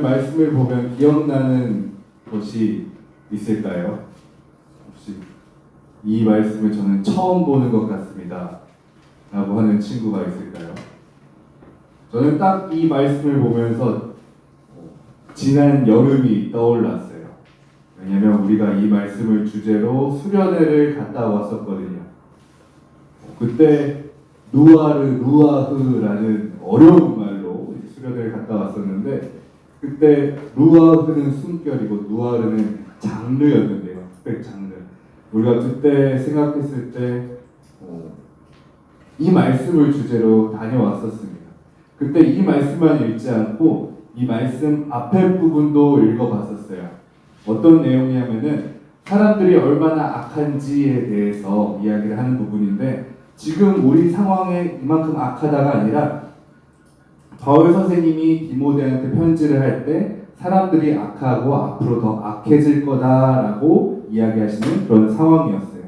말씀을 보면 기억나는 것이 있을까요? 혹시 이 말씀을 저는 처음 보는 것 같습니다 라고 하는 친구가 있을까요? 저는 딱 이 말씀을 보면서 지난 여름이 떠올랐어요. 왜냐면 우리가 이 말씀을 주제로 수련회를 갔다 왔었거든요. 그때 루아흐라는 어려운 말로 수련회를 갔다 왔었는데, 그때 루아흐는 숨결이고 누아르는 장르였는데요. 스펙 장르. 우리가 그때 생각했을 때 이 말씀을 주제로 다녀왔었습니다. 그때 이 말씀만 읽지 않고 이 말씀 앞에 부분도 읽어봤었어요. 어떤 내용이냐면은 사람들이 얼마나 악한지에 대해서 이야기를 하는 부분인데, 지금 우리 상황에 이만큼 악하다가 아니라 바울 선생님이 디모데한테 편지를 할 때 사람들이 악하고 앞으로 더 악해질 거다라고 이야기하시는 그런 상황이었어요.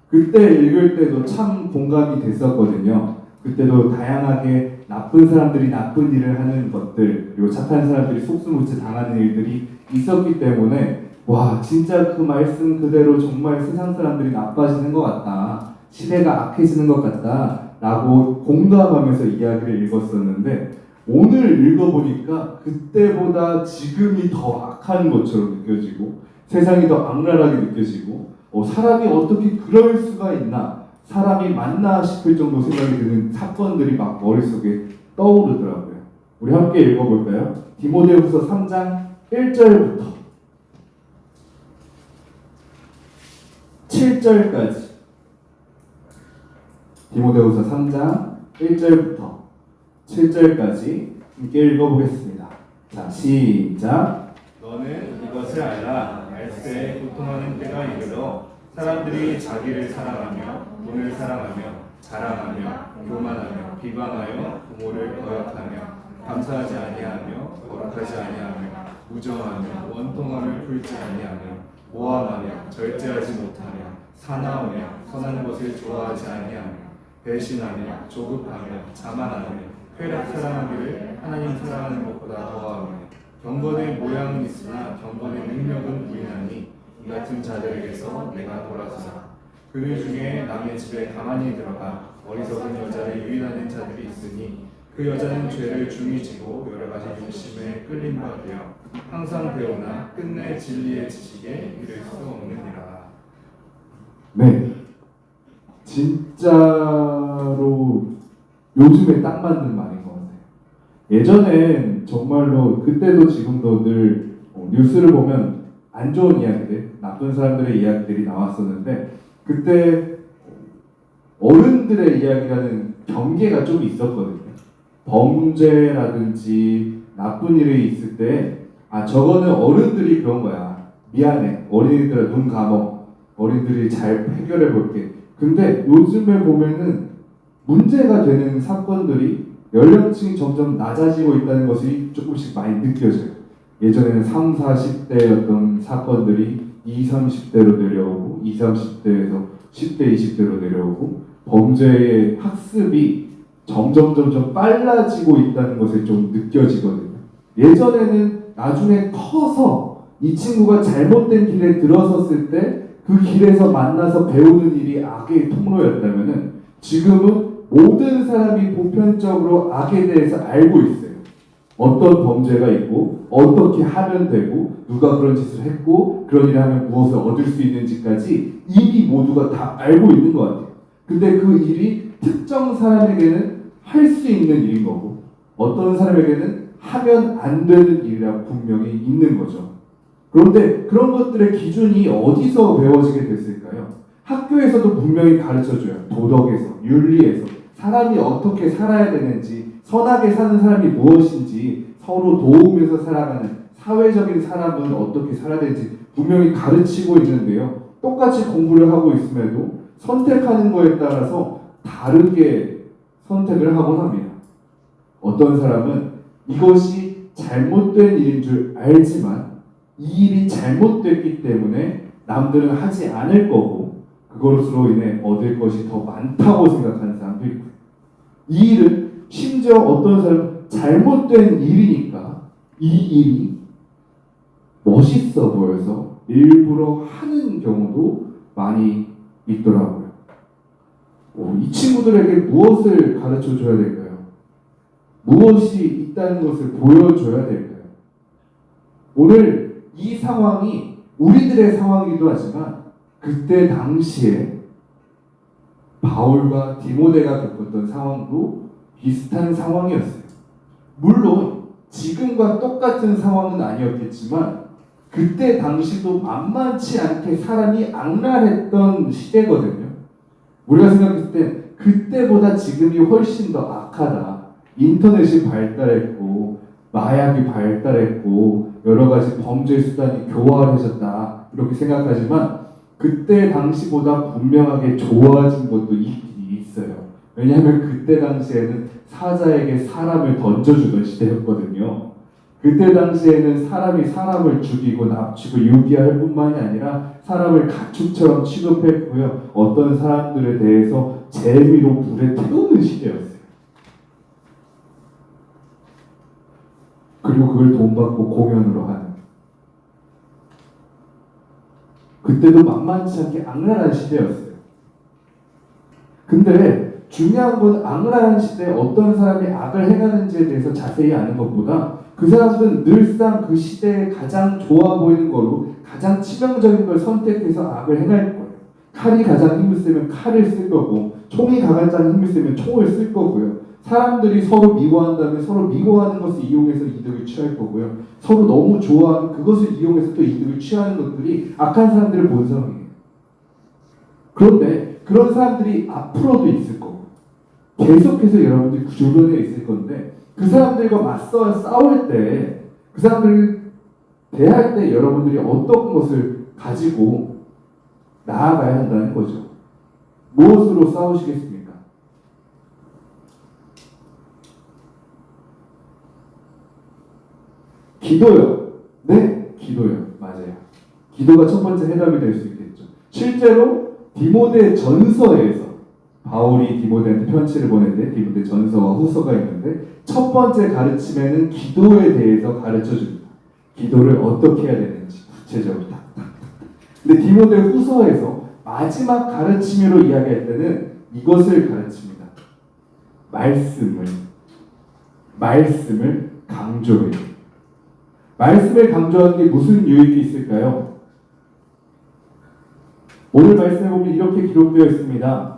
그때 읽을 때도 참 공감이 됐었거든요. 그때도 다양하게 나쁜 사람들이 나쁜 일을 하는 것들, 그리고 착한 사람들이 속수무책 당하는 일들이 있었기 때문에 와, 진짜 그 말씀 그대로 정말 세상 사람들이 나빠지는 것 같다, 시대가 악해지는 것 같다 라고 공감하면서 이야기를 읽었었는데, 오늘 읽어보니까 그때보다 지금이 더 악한 것처럼 느껴지고 세상이 더 악랄하게 느껴지고, 사람이 어떻게 그럴 수가 있나, 사람이 맞나 싶을 정도 생각이 드는 사건들이 막 머릿속에 떠오르더라고요. 우리 함께 읽어볼까요? 디모데후서 3장 1절부터 7절까지. 디모데후서 3장 1절부터 7절까지 함께 읽어보겠습니다. 자, 시작. 너는 이것을 알라. 말세에 고통하는 때가 이르러 사람들이 자기를 사랑하며 돈을 사랑하며 자랑하며 교만하며 비방하여 부모를 거역하며 감사하지 아니하며 거룩하지 아니하며 무정하며 원통함을 풀지 아니하며 모함하며 절제하지 못하며 사나우며 선한 것을 좋아하지 아니하며 배신하며 조급하며 자만하며 쾌락 사랑하기를 하나님 사랑하는 것보다 더하며 경건의 모양은 있으나 경건의 능력은 부인하니 이 같은 자들에게서 내가 돌아서라. 그들 중에 남의 집에 가만히 들어가 어리석은 여자를 유인하는 자들이 있으니 그 여자는 죄를 중히 지고 여러 가지 욕심에 끌린 바 되어 항상 배우나 끝내 진리의 지식에 이를 수 없느니라. 네, 진짜로 요즘에 딱 맞는 말인 것 같아요. 예전엔 정말로 그때도 지금도 늘 뉴스를 보면 안 좋은 이야기들, 나쁜 사람들의 이야기들이 나왔었는데, 그때 어른들의 이야기라는 경계가 좀 있었거든요. 범죄라든지 나쁜 일이 있을 때 저거는 어른들이 그런 거야, 미안해, 어린이들아 눈 감어, 어린이들이 잘 해결해 볼게. 근데 요즘에 보면은 문제가 되는 사건들이 연령층이 점점 낮아지고 있다는 것이 조금씩 많이 느껴져요. 예전에는 3, 40대였던 사건들이 20, 30대로 내려오고 20, 30대에서 10대, 20대로 내려오고, 범죄의 학습이 점점 빨라지고 있다는 것을 좀 느껴지거든요. 예전에는 나중에 커서 이 친구가 잘못된 길에 들어섰을 때 그 길에서 만나서 배우는 일이 악의 통로였다면은, 지금은 모든 사람이 보편적으로 악에 대해서 알고 있어요. 어떤 범죄가 있고 어떻게 하면 되고 누가 그런 짓을 했고 그런 일을 하면 무엇을 얻을 수 있는지까지 이미 모두가 다 알고 있는 것 같아요. 근데 그 일이 특정 사람에게는 할 수 있는 일인 거고 어떤 사람에게는 하면 안 되는 일이라고 분명히 있는 거죠. 그런데 그런 것들의 기준이 어디서 배워지게 됐을까요? 학교에서도 분명히 가르쳐줘요. 도덕에서, 윤리에서 사람이 어떻게 살아야 되는지, 선하게 사는 사람이 무엇인지, 서로 도우면서 살아가는 사회적인 사람은 어떻게 살아야 되는지 분명히 가르치고 있는데요. 똑같이 공부를 하고 있음에도 선택하는 거에 따라서 다르게 선택을 하곤 합니다. 어떤 사람은 이것이 잘못된 일인 줄 알지만 이 일이 잘못됐기 때문에 남들은 하지 않을 거고 그것으로 인해 얻을 것이 더 많다고 생각하는 사람도 있고, 이 일은 심지어 어떤 사람은 잘못된 일이니까 이 일이 멋있어 보여서 일부러 하는 경우도 많이 있더라고요. 이 친구들에게 무엇을 가르쳐 줘야 될까요? 무엇이 있다는 것을 보여줘야 될까요? 오늘 이 상황이 우리들의 상황이기도 하지만 그때 당시에 바울과 디모데가 겪었던 상황도 비슷한 상황이었어요. 물론 지금과 똑같은 상황은 아니었겠지만 그때 당시도 만만치 않게 사람이 악랄했던 시대거든요. 우리가 생각했을 때 그때보다 지금이 훨씬 더 악하다. 인터넷이 발달했고 마약이 발달했고 여러 가지 범죄 수단이 교활해졌다. 이렇게 생각하지만 그때 당시보다 분명하게 좋아진 것도 있긴 있어요. 왜냐하면 그때 당시에는 사자에게 사람을 던져주던 시대였거든요. 그때 당시에는 사람이 사람을 죽이고 납치고 유기할 뿐만이 아니라 사람을 가축처럼 취급했고요. 어떤 사람들에 대해서 재미로 불에 태우는 시대였어요. 그리고 그걸 돈 받고 공연으로 하는. 그때도 만만치 않게 악랄한 시대였어요. 근데 중요한 건 악랄한 시대에 어떤 사람이 악을 행하는지에 대해서 자세히 아는 것보다 그 사람들은 늘상 그 시대에 가장 좋아 보이는 거로 가장 치명적인 걸 선택해서 악을 행할 거예요. 칼이 가장 힘을 쓰면 칼을 쓸 거고 총이 가장 힘을 쓰면 총을 쓸 거고요. 사람들이 서로 미워한다면 서로 미워하는 것을 이용해서 이득을 취할 거고요. 서로 너무 좋아하는 그것을 이용해서 또 이득을 취하는 것들이 악한 사람들의 본성이에요. 그런데 그런 사람들이 앞으로도 있을 거고 계속해서 여러분들이 그 주변에 있을 건데 그 사람들과 맞서 싸울 때 그 사람들을 대할 때 여러분들이 어떤 것을 가지고 나아가야 한다는 거죠. 무엇으로 싸우시겠습니까? 기도요. 네, 기도요. 맞아요. 기도가 첫 번째 해답이 될 수 있겠죠. 실제로 디모데 전서에서 바울이 디모데한테 편지를 보냈는데 디모데 전서와 후서가 있는데 첫 번째 가르침에는 기도에 대해서 가르쳐 줍니다. 기도를 어떻게 해야 되는지 구체적으로 탁탁탁. 근데 디모데 후서에서 마지막 가르침으로 이야기할 때는 이것을 가르칩니다. 말씀을 강조해요. 말씀을 강조하는 게 무슨 유익이 있을까요? 오늘 말씀에 보면 이렇게 기록되어 있습니다.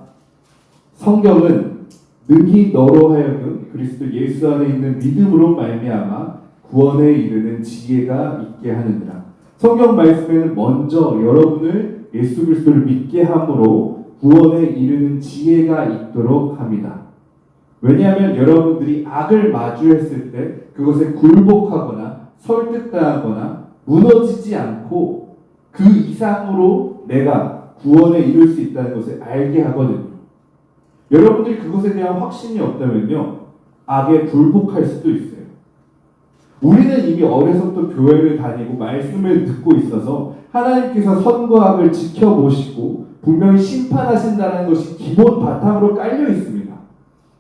성경은 능히 너로 하여금 그리스도 예수 안에 있는 믿음으로 말미암아 구원에 이르는 지혜가 있게 하느니라. 성경 말씀에는 먼저 여러분을 예수 그리스도를 믿게 함으로 구원에 이르는 지혜가 있도록 합니다. 왜냐하면 여러분들이 악을 마주했을 때 그것에 굴복하거나 설득당하거나 무너지지 않고 그 이상으로 내가 구원에 이룰 수 있다는 것을 알게 하거든요. 여러분들이 그것에 대한 확신이 없다면요, 악에 굴복할 수도 있어요. 우리는 이미 어려서부터 교회를 다니고 말씀을 듣고 있어서 하나님께서 선과 악을 지켜보시고 분명히 심판하신다는 것이 기본 바탕으로 깔려 있습니다.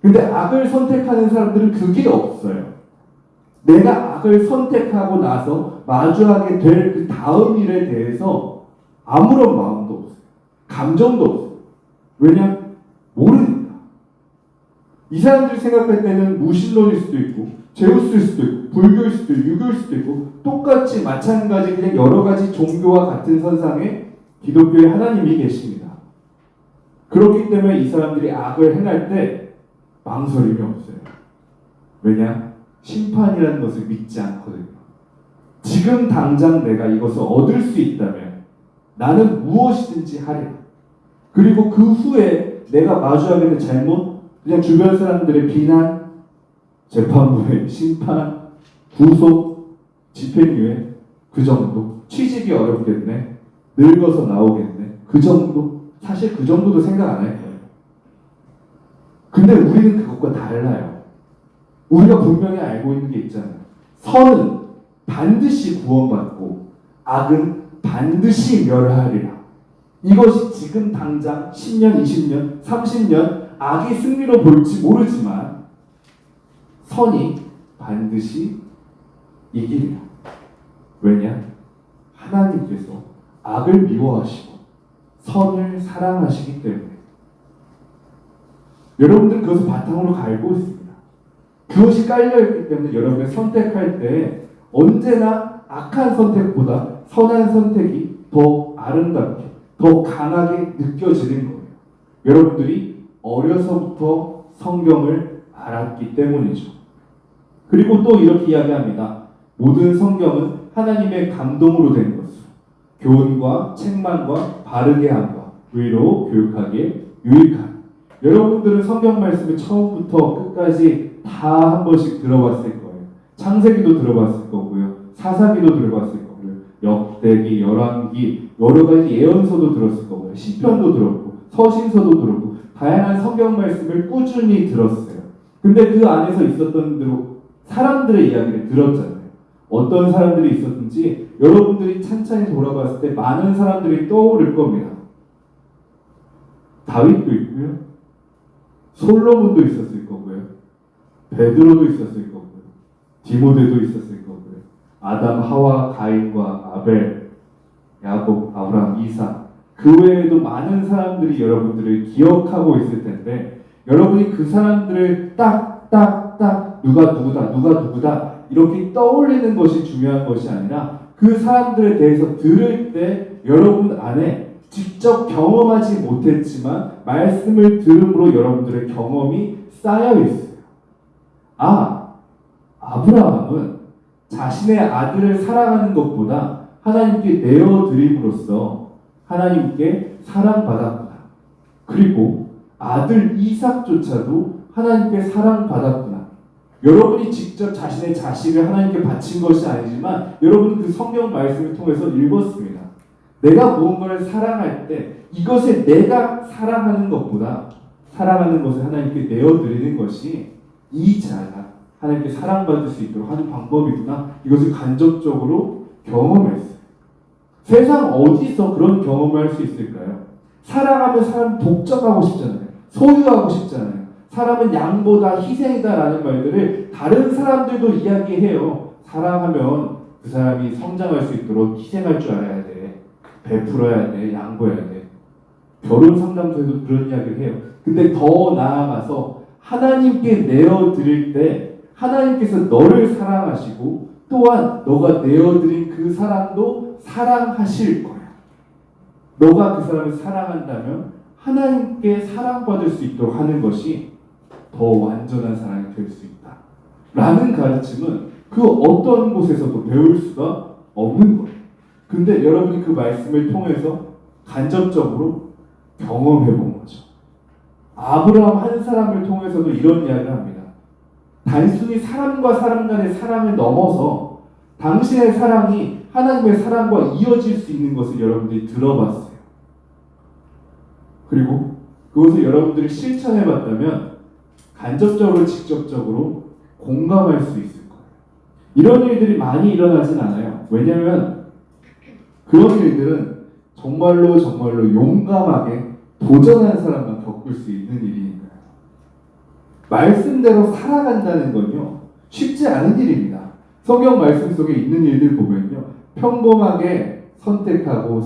근데 악을 선택하는 사람들은 그게 없어요. 내가 악을 선택하고 나서 마주하게 될 그 다음 일에 대해서 아무런 마음도 없어요. 감정도 없어요. 왜냐? 모르니까. 이 사람들이 생각할 때는 무신론일 수도 있고 제우스일 수도 있고 불교일 수도 있고 유교일 수도 있고 똑같이 마찬가지 그냥 여러 가지 종교와 같은 선상에 기독교의 하나님이 계십니다. 그렇기 때문에 이 사람들이 악을 행할 때 망설임이 없어요. 왜냐? 심판이라는 것을 믿지 않거든요. 지금 당장 내가 이것을 얻을 수 있다면 나는 무엇이든지 하리라. 그리고 그 후에 내가 마주하게 된 잘못, 그냥 주변 사람들의 비난, 재판부의 심판, 구속, 집행유예, 그 정도. 취직이 어렵겠네. 늙어서 나오겠네. 그 정도. 사실 그 정도도 생각 안 할 거예요. 근데 우리는 그것과 달라요. 우리가 분명히 알고 있는 게 있잖아요. 선은 반드시 구원받고 악은 반드시 멸하리라. 이것이 지금 당장 10년, 20년, 30년 악이 승리로 볼지 모르지만 선이 반드시 이기리라. 왜냐? 하나님께서 악을 미워하시고 선을 사랑하시기 때문에 여러분들 그것을 바탕으로 갈고 있습니다. 그것이 깔려있기 때문에 여러분이 선택할 때 언제나 악한 선택보다 선한 선택이 더 아름답게, 더 강하게 느껴지는 거예요. 여러분들이 어려서부터 성경을 알았기 때문이죠. 그리고 또 이렇게 이야기합니다. 모든 성경은 하나님의 감동으로 된 것으로 교훈과 책망과 바르게 함과 의로 교육하기에 유익한. 여러분들은 성경 말씀을 처음부터 끝까지 다 한 번씩 들어봤을 거예요. 창세기도 들어봤을 거고요. 사사기도 들어봤을 거고요. 역대기, 열왕기, 여러 가지 예언서도 들었을 거고요. 시편도 들었고 서신서도 들었고 다양한 성경 말씀을 꾸준히 들었어요. 근데 그 안에서 있었던 대로 사람들의 이야기를 들었잖아요. 어떤 사람들이 있었든지 여러분들이 찬찬히 돌아봤을 때 많은 사람들이 떠오를 겁니다. 다윗도 있고요. 솔로몬도 있었을 거고요. 베드로도 있었을 거고요. 디모데도 있었을 거고요. 아담, 하와, 가인과 아벨, 야곱, 아브라함, 이삭, 그 외에도 많은 사람들이 여러분들을 기억하고 있을 텐데 여러분이 그 사람들을 딱 누가 누구다 이렇게 떠올리는 것이 중요한 것이 아니라 그 사람들에 대해서 들을 때 여러분 안에 직접 경험하지 못했지만 말씀을 들음으로 여러분들의 경험이 쌓여 있어요. 아브라함은 자신의 아들을 사랑하는 것보다 하나님께 내어드림으로써 하나님께 사랑받았구나. 그리고 아들 이삭조차도 하나님께 사랑받았구나. 여러분이 직접 자신의 자식을 하나님께 바친 것이 아니지만 여러분은 그 성경 말씀을 통해서 읽었습니다. 내가 무언가를 사랑할 때 이것을 내가 사랑하는 것보다 사랑하는 것을 하나님께 내어드리는 것이 이 자가 하나님께 사랑받을 수 있도록 하는 방법이구나. 이것을 간접적으로 경험했어요. 세상 어디서 그런 경험을 할 수 있을까요? 사랑하면 사람 독점하고 싶잖아요. 소유하고 싶잖아요. 사람은 양보다 희생이다라는 말들을 다른 사람들도 이야기해요. 사랑하면 그 사람이 성장할 수 있도록 희생할 줄 알아야 돼. 베풀어야 돼. 양보해야 돼. 결혼 상담소에도 그런 이야기를 해요. 근데 더 나아가서 하나님께 내어드릴 때 하나님께서 너를 사랑하시고 또한 너가 내어드린 그 사람도 사랑하실 거야. 너가 그 사람을 사랑한다면 하나님께 사랑받을 수 있도록 하는 것이 더 완전한 사랑이 될 수 있다. 라는 가르침은 그 어떤 곳에서도 배울 수가 없는 거예요. 근데 여러분이 그 말씀을 통해서 간접적으로 경험해 본 거죠. 아브라함 한 사람을 통해서도 이런 이야기를 합니다. 단순히 사람과 사람 간의 사랑을 넘어서 당신의 사랑이 하나님의 사랑과 이어질 수 있는 것을 여러분들이 들어봤어요. 그리고 그것을 여러분들이 실천해 봤다면 간접적으로 직접적으로 공감할 수 있을 거예요. 이런 일들이 많이 일어나진 않아요. 왜냐하면 그런 일들은 정말로 용감하게 도전한 사람만 겪을 수 있는 일이니까요. 말씀대로 살아간다는 건요 쉽지 않은 일입니다. 성경 말씀 속에 있는 일들 보면요 평범하게 선택하고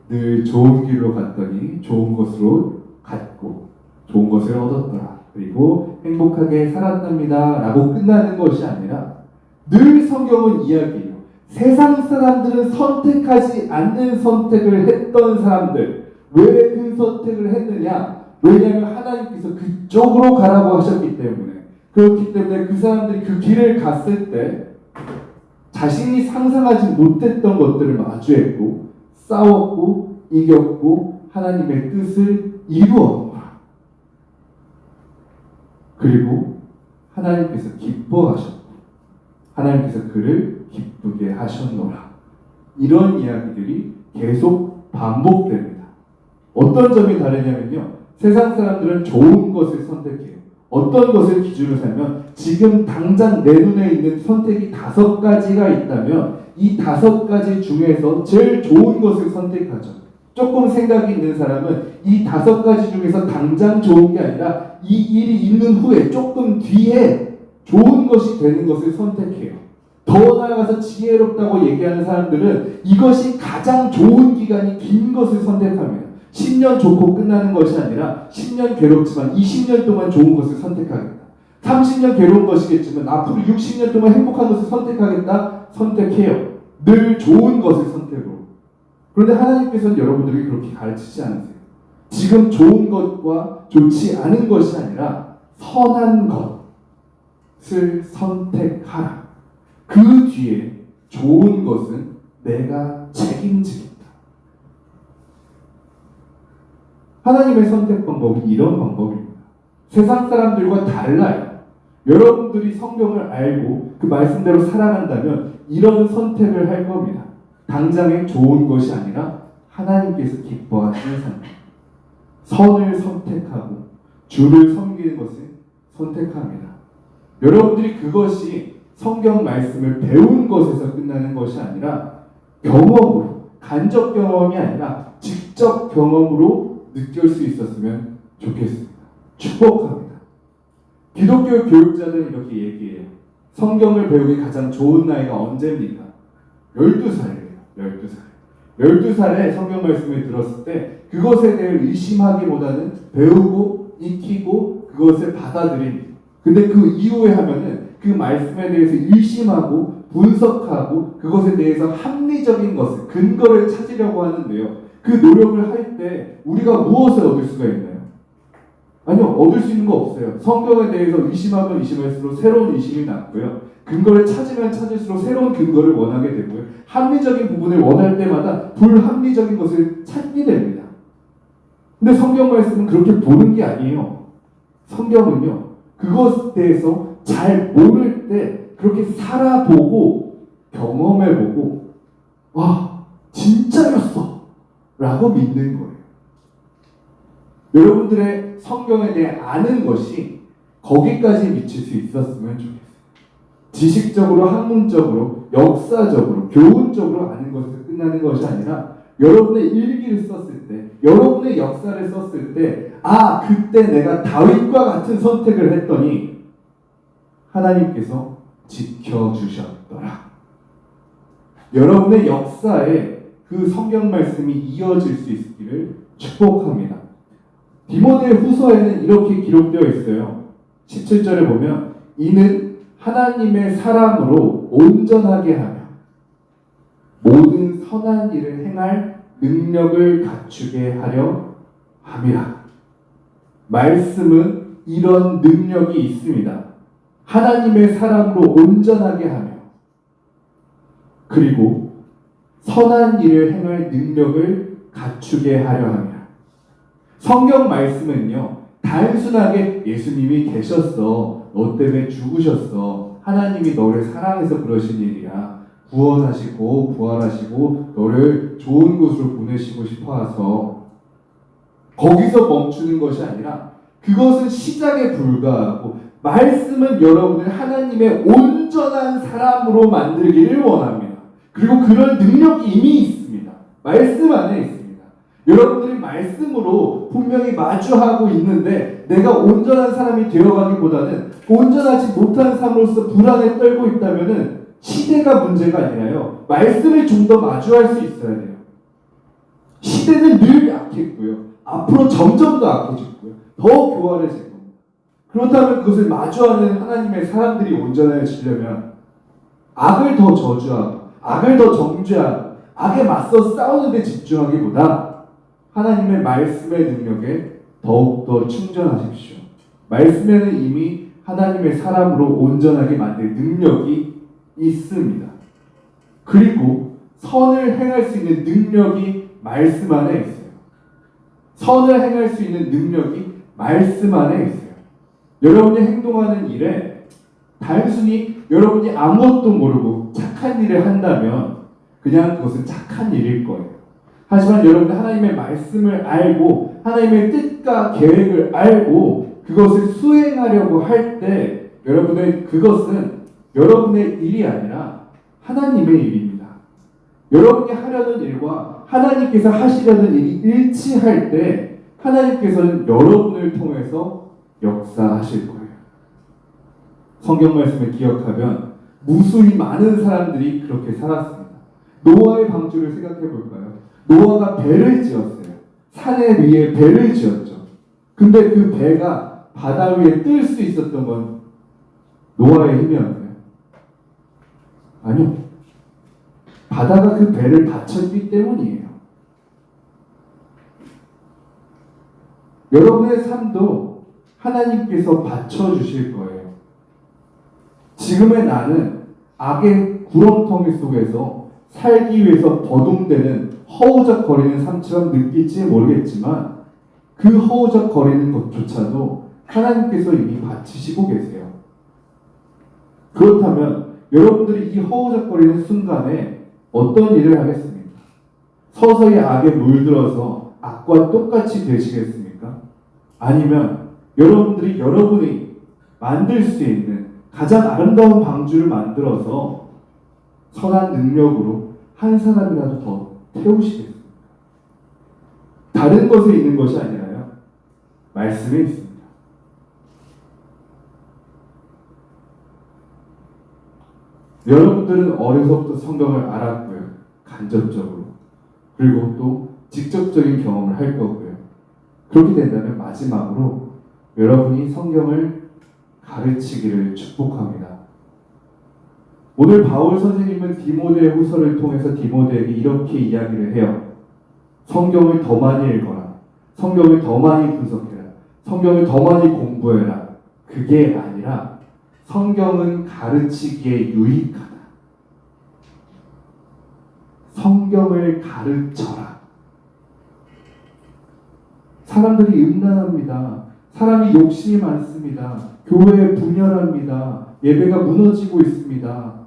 늘 좋은 길로 갔더니 좋은 것으로 갔고 좋은 것을 얻었더라. 그리고 행복하게 살았답니다. 라고 끝나는 것이 아니라 늘 성경은 이야기해요. 세상 사람들은 선택하지 않는 선택을 했던 사람들. 왜 그 선택을 했느냐? 왜냐하면 하나님께서 그쪽으로 가라고 하셨기 때문에. 그렇기 때문에 그 사람들이 그 길을 갔을 때 자신이 상상하지 못했던 것들을 마주했고 싸웠고 이겼고 하나님의 뜻을 이루었노라. 그리고 하나님께서 기뻐하셨고 하나님께서 그를 기쁘게 하셨노라. 이런 이야기들이 계속 반복됩니다. 어떤 점이 다르냐면요. 세상 사람들은 좋은 것을 선택해요. 어떤 것을 기준으로 살면 지금 당장 내 눈에 있는 선택이 5가지가 있다면 이 5가지 중에서 제일 좋은 것을 선택하죠. 조금 생각이 있는 사람은 이 5가지 중에서 당장 좋은 게 아니라 이 일이 있는 후에 조금 뒤에 좋은 것이 되는 것을 선택해요. 더 나아가서 지혜롭다고 얘기하는 사람들은 이것이 가장 좋은 기간이 긴 것을 선택합니다. 10년 좋고 끝나는 것이 아니라 10년 괴롭지만 20년 동안 좋은 것을 선택하겠다. 30년 괴로운 것이겠지만 앞으로 60년 동안 행복한 것을 선택하겠다. 선택해요. 늘 좋은 것을 선택으로. 그런데 하나님께서는 여러분들이 그렇게 가르치지 않으세요. 지금 좋은 것과 좋지 않은 것이 아니라 선한 것을 선택하라. 그 뒤에 좋은 것은 내가 책임지겠다. 하나님의 선택 방법이 이런 방법입니다. 세상 사람들과 달라요. 여러분들이 성경을 알고 그 말씀대로 살아간다면 이런 선택을 할 겁니다. 당장의 좋은 것이 아니라 하나님께서 기뻐하시는 선택. 선을 선택하고 주를 섬기는 것을 선택합니다. 여러분들이 그것이 성경 말씀을 배운 것에서 끝나는 것이 아니라 경험으로, 간접 경험이 아니라 직접 경험으로 느낄 수 있었으면 좋겠습니다. 축복합니다. 기독교 교육자들은 이렇게 얘기해요. 성경을 배우기 가장 좋은 나이가 언제입니까? 12살이에요. 12살에 성경 말씀을 들었을 때 그것에 대해 의심하기보다는 배우고 익히고 그것을 받아들입니다. 근데 그 이후에 하면은 그 말씀에 대해서 의심하고 분석하고 그것에 대해서 합리적인 것을, 근거를 찾으려고 하는데요. 그 노력을 할 때 우리가 무엇을 얻을 수가 있나요? 아니요, 얻을 수 있는 거 없어요. 성경에 대해서 의심하면 의심할수록 새로운 의심이 났고요. 근거를 찾으면 찾을수록 새로운 근거를 원하게 되고요. 합리적인 부분을 원할 때마다 불합리적인 것을 찾게 됩니다. 근데 성경 말씀은 그렇게 보는 게 아니에요. 성경은요, 그것에 대해서 잘 모를 때 그렇게 살아보고 경험해보고 와, 진짜였어 라고 믿는 거예요. 여러분들의 성경에 대해 아는 것이 거기까지 미칠 수 있었으면 좋겠어요. 지식적으로, 학문적으로, 역사적으로, 교훈적으로 아는 것에서 끝나는 것이 아니라 여러분의 일기를 썼을 때, 여러분의 역사를 썼을 때, 아, 그때 내가 다윗과 같은 선택을 했더니 하나님께서 지켜주셨더라. 여러분의 역사에 그 성경 말씀이 이어질 수 있기를 축복합니다. 디모데 후서에는 이렇게 기록되어 있어요. 17절에 보면 이는 하나님의 사람으로 온전하게 하며 모든 선한 일을 행할 능력을 갖추게 하려 함이라. 말씀은 이런 능력이 있습니다. 하나님의 사람으로 온전하게 하며 그리고 선한 일을 행할 능력을 갖추게 하려 함이라. 성경 말씀은요, 단순하게 예수님이 계셨어, 너 때문에 죽으셨어, 하나님이 너를 사랑해서 그러신 일이야, 구원하시고 부활하시고 너를 좋은 곳으로 보내시고 싶어 해서 거기서 멈추는 것이 아니라 그것은 시작에 불과하고 말씀은 여러분을 하나님의 온전한 사람으로 만들기를 원합니다. 그리고 그런 능력이 이미 있습니다. 말씀 안에 있습니다. 여러분들이 말씀으로 분명히 마주하고 있는데 내가 온전한 사람이 되어가기보다는 온전하지 못한 삶으로서 불안에 떨고 있다면은 시대가 문제가 아니라요. 말씀을 좀 더 마주할 수 있어야 돼요. 시대는 늘 약했고요. 앞으로 점점 더 악해지고요. 더 교활해질 겁니다. 그렇다면 그것을 마주하는 하나님의 사람들이 온전해지려면 악을 더 저주하고 악을 더 정죄하고 악에 맞서 싸우는 데 집중하기보다 하나님의 말씀의 능력에 더욱더 충전하십시오. 말씀에는 이미 하나님의 사람으로 온전하게 만들 능력이 있습니다. 그리고 선을 행할 수 있는 능력이 말씀 안에 있어요. 선을 행할 수 있는 능력이 말씀 안에 있어요. 여러분이 행동하는 일에 단순히 여러분이 아무것도 모르고 착한 일을 한다면 그냥 그것은 착한 일일 거예요. 하지만 여러분이 하나님의 말씀을 알고 하나님의 뜻과 계획을 알고 그것을 수행하려고 할 때 여러분의 그것은 여러분의 일이 아니라 하나님의 일입니다. 여러분이 하려는 일과 하나님께서 하시려는 일이 일치할 때 하나님께서는 여러분을 통해서 역사하실 거예요. 성경 말씀을 기억하면 무수히 많은 사람들이 그렇게 살았습니다. 노아의 방주를 생각해 볼까요? 노아가 배를 지었어요. 산에 위에 배를 지었죠. 근데 그 배가 바다 위에 뜰 수 있었던 건 노아의 힘이었나요? 아니요. 바다가 그 배를 받쳤기 때문이에요. 여러분의 삶도 하나님께서 받쳐주실 거예요. 지금의 나는 악의 구렁텅이 속에서 살기 위해서 버둥대는 허우적거리는 삶처럼 느낄지 모르겠지만 그 허우적거리는 것조차도 하나님께서 이미 받치시고 계세요. 그렇다면 여러분들이 이 허우적거리는 순간에 어떤 일을 하겠습니까? 서서히 악에 물들어서 악과 똑같이 되시겠습니까? 아니면 여러분이 만들 수 있는 가장 아름다운 방주를 만들어서 선한 능력으로 한 사람이라도 더 태우시겠습니까? 다른 것에 있는 것이 아니라요. 말씀에 있습니다. 여러분들은 어려서부터 성경을 알았고요. 간접적으로. 그리고 또 직접적인 경험을 할 거고요. 그렇게 된다면 마지막으로 여러분이 성경을 가르치기를 축복합니다. 오늘 바울 선생님은 디모데 후서를 통해서 디모데에게 이렇게 이야기를 해요. 성경을 더 많이 읽어라. 성경을 더 많이 분석해라. 성경을 더 많이 공부해라. 그게 아니라 성경은 가르치기에 유익하다. 성경을 가르쳐라. 사람들이 음란합니다. 사람이 욕심이 많습니다. 교회에 분열합니다. 예배가 무너지고 있습니다.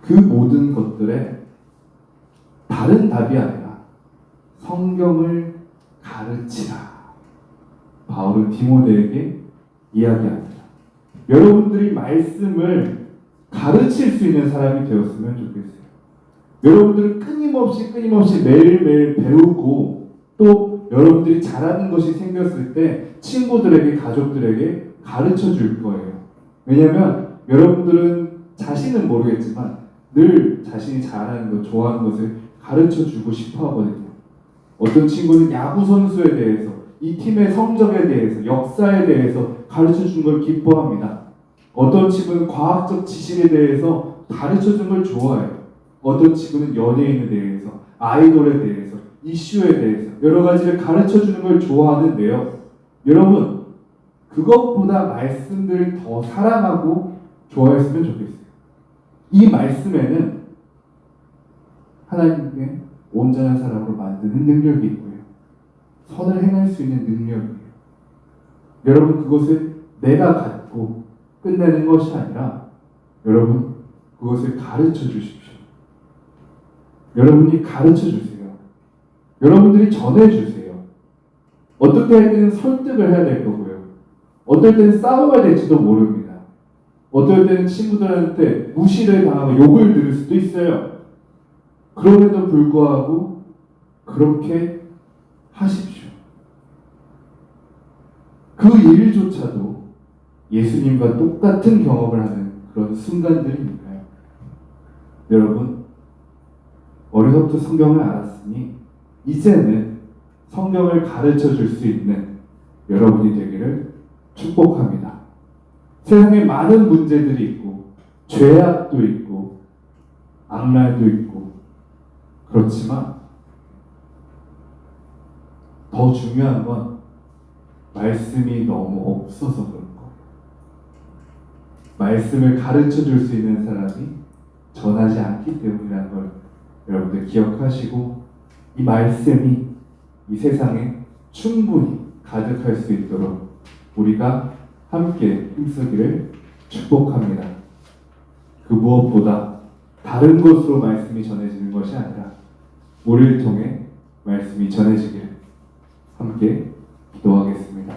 그 모든 것들에 다른 답이 아니라 성경을 가르치라. 바울은 디모데에게 이야기합니다. 여러분들이 말씀을 가르칠 수 있는 사람이 되었으면 좋겠어요. 여러분들은 끊임없이 매일매일 배우고 또 여러분들이 잘하는 것이 생겼을 때 친구들에게, 가족들에게 가르쳐 줄 거예요. 왜냐하면 여러분들은 자신은 모르겠지만 늘 자신이 잘하는 것, 좋아하는 것을 가르쳐 주고 싶어 하거든요. 어떤 친구는 야구 선수에 대해서, 이 팀의 성적에 대해서, 역사에 대해서 가르쳐 준 걸 기뻐합니다. 어떤 친구는 과학적 지식에 대해서 가르쳐 준 걸 좋아해요. 어떤 친구는 연예인에 대해서, 아이돌에 대해서, 이슈에 대해서 여러 가지를 가르쳐 주는 걸 좋아하는데요. 여러분, 그것보다 말씀들을 더 사랑하고 좋아했으면 좋겠어요. 이 말씀에는 하나님의 온전한 사람으로 만드는 능력이 있고요. 선을 행할 수 있는 능력이에요. 여러분, 그것을 내가 갖고 끝내는 것이 아니라 여러분, 그것을 가르쳐 주십시오. 여러분이 가르쳐 주세요. 여러분들이 전해 주세요. 어떻게 할 때는 설득을 해야 될 거고요. 어떨 때는 싸워야 될지도 모릅니다. 어떨 때는 친구들한테 무시를 당하고 욕을 들을 수도 있어요. 그럼에도 불구하고 그렇게 하십시오. 그 일조차도 예수님과 똑같은 경험을 하는 그런 순간들이니까요. 여러분, 어려서부터 성경을 알았으니 이제는 성경을 가르쳐 줄 수 있는 여러분이 되기를 축복합니다. 세상에 많은 문제들이 있고 죄악도 있고 악랄도 있고 그렇지만 더 중요한 건 말씀이 너무 없어서 그런 거예요. 말씀을 가르쳐 줄 수 있는 사람이 전하지 않기 때문이라는 걸 여러분들 기억하시고 이 말씀이 이 세상에 충분히 가득할 수 있도록 우리가 함께 힘쓰기를 축복합니다. 그 무엇보다 다른 것으로 말씀이 전해지는 것이 아니라 우리를 통해 말씀이 전해지길 함께 기도하겠습니다.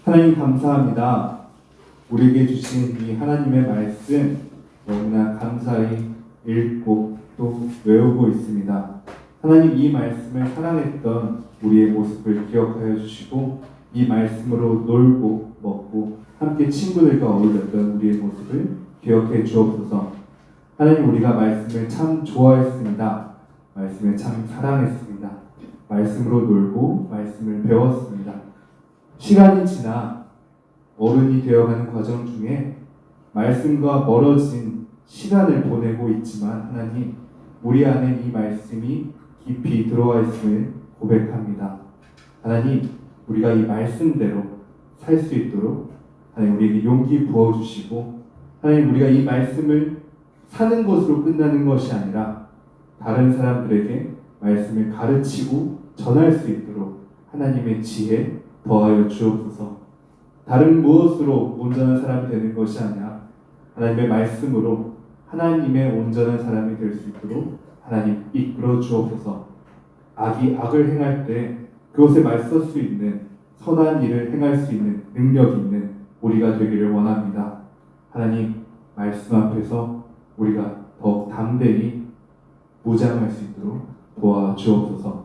하나님 감사합니다. 우리에게 주신 이 하나님의 말씀 너무나 감사히 읽고 또 외우고 있습니다. 하나님 이 말씀을 사랑했던 우리의 모습을 기억하여 주시고 이 말씀으로 놀고 먹고 함께 친구들과 어울렸던 우리의 모습을 기억해 주옵소서. 하나님 우리가 말씀을 참 좋아했습니다. 말씀을 참 사랑했습니다. 말씀으로 놀고 말씀을 배웠습니다. 시간이 지나 어른이 되어가는 과정 중에 말씀과 멀어진 시간을 보내고 있지만 하나님 우리 안에 이 말씀이 깊이 들어와 있음을 고백합니다. 하나님 우리가 이 말씀대로 살 수 있도록 하나님 우리에게 용기 부어주시고 하나님 우리가 이 말씀을 사는 것으로 끝나는 것이 아니라 다른 사람들에게 말씀을 가르치고 전할 수 있도록 하나님의 지혜 더하여 주옵소서. 다른 무엇으로 온전한 사람이 되는 것이 아니라 하나님의 말씀으로 하나님의 온전한 사람이 될 수 있도록 하나님 이끌어 주옵소서. 악이 악을 행할 때 그것에 맞설 수 있는 선한 일을 행할 수 있는 능력 있는 우리가 되기를 원합니다. 하나님 말씀 앞에서 우리가 더욱 담대히 무장할 수 있도록 도와주옵소서.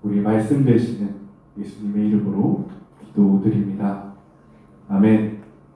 우리 말씀 되시는 예수님의 이름으로 기도드립니다. 아멘.